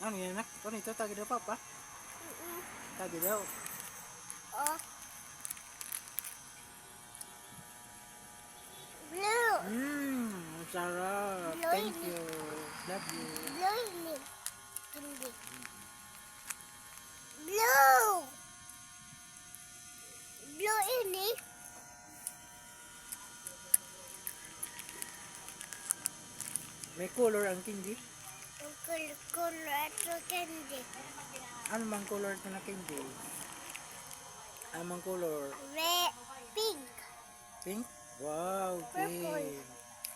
Ano yan anak? Ano ito? Tagi daw papa? Tagi daw. Oh. Blue. Ang sarap. Blue Thank ini. you. Love you. Blue ini. Hindi. Blue. Blue ini. May color ang candy. Ang kulay ito candy. Ano mang color ito na candy? Ano mang color? Red. Pink. Pink? Wow, Purple. pink.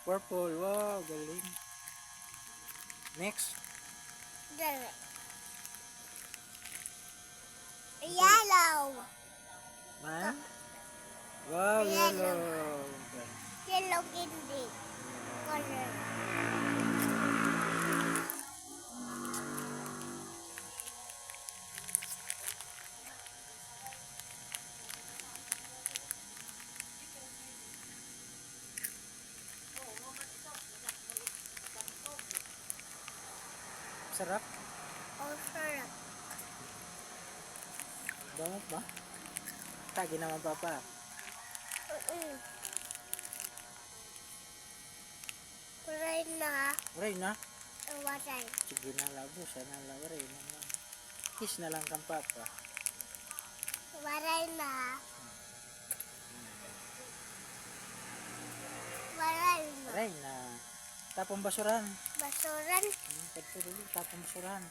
Purple. Wow, galing. Next. Dala. Yellow. Ha? Wow, Yellow. yellow. Yellow candy. Color. Sarap. Oh, sarap. Bangot ba? Tagi naman papa. Kulay na. Uray na. Waray. Sige na labo. Sana lawari na. Kiss na lang kang papa. Waray na. Waray na. Uray na. Tapong basuran. Basuran. Pagtuloy. Tapong basuran.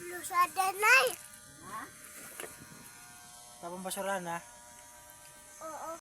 Lusada na. Tapong basuran ha.